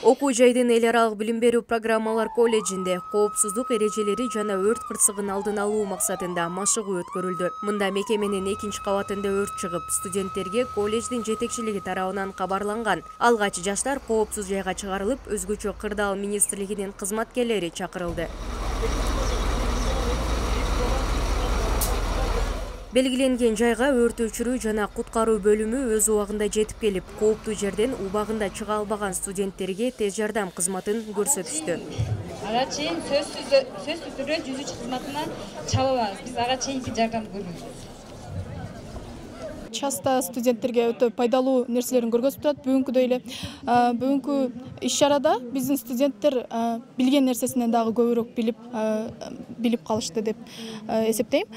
Окуу жайдын эл аралык билим берүү программалар колледжинде коопсуздук эрежелери жана өрт кырсыгын алдын алуу максатында машыгуу өткөрүлдү. Мында мекеменин 2 кабатында өрт чыгып, студенттерге колледждин жетекчилиги тарабынан кабарланган. Алгач жаштар коопсуз жайга чыгарылып, өзгөчө кырдаал министрлигинин кызматкерлери чакырылды. Белгиленген жайга өрт өчүрүү жана куткаруу бөлүмү өз убагында жетип келип, кооптуу жерден убагында чыга албаган студенттерге тез жардам кызматын көрсөтүштү. Ага чейин сөзсүз түрдө жүзүүчү кызматына чабылабыз. Биз ага чейинки жардамды көргөнбүз. Часто студенттерге өтө пайдалуу нерселерин көргөзүп турат. Бүгүнкүдөй эле бүгүнкү иш-чарада биздин студенттер билген нерсесинен дагы көбүрөөк билип калышты деп эсептейм.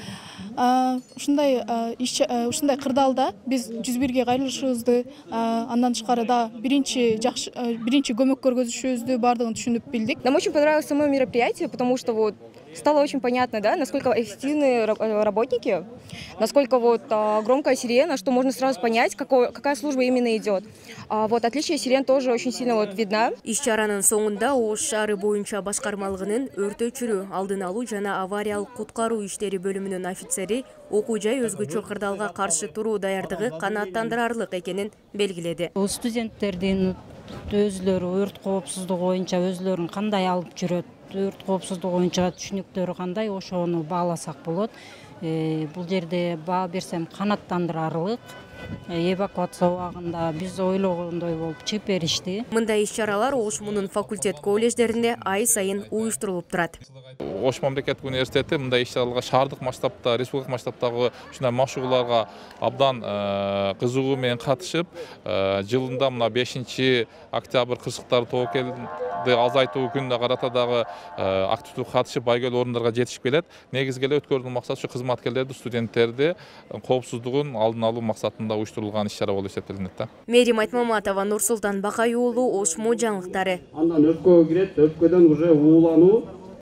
Ушундай кырдаалда биз 101-ге кайрылышыбызды, андан тышкары да биринчи көмөк көргөзүшүбүздү баардыгын түшүнүп билдик. Нам очень понравилось само мероприятие, потому что стало очень понятно, да, насколько эффективны работники, насколько громкая сирена, что можно сразу понять, какая служба именно идет. Отличие сирен тоже очень сильно видна. Иш-чаранын соңунда Ош шаары боюнча башкармалыгынын өрт өчүрүү, алдын алуу жана авариялык куткаруу иштери бөлүмүнүн офицери окуу жай өзгөчө кырдаалга каршы туруу даярдыгы канааттандырарлык экенин белгиледи. Студенттердин өзлөрү өрт коопсуздугу боюнча өзлөрүн кандай алып жүрөт, өрт коопсуздугу боюнча түшүнүктөрү кандай, ошону бааласак болот. Бул жерде баа берсем канааттандырарлык. Эвакуация убагында биз ойлогондой болуп чыгып беришти. Мындай иш-чаралар Ош мунун факультет колледждеринде ай сайын уюштурулуп турат. Ош мамлекеттик университети мындай иш-чараларга шаардык масштабта, республикалык масштабтагы ушундай машыгууларга абдан кызыгуу менен катышып, жылында мына 5-октябрь кырсыктар тобокелди азайтуу күнүнө карата дагы активдүү катышып, байгелүү орундарга жетишип келет. Негизги эле өткөрүүнүн максаты ушу кызматкерлерди, студенттерди коопсуздугун алдын алуу максатында уюштурулган иш-чара болуп эсептелинет. Мерим Айтмаматова, Нурсултан Бакай уулу, Ош жаңылыктары. Андан өпкөгө кирет, өпкөдөн уже уулануу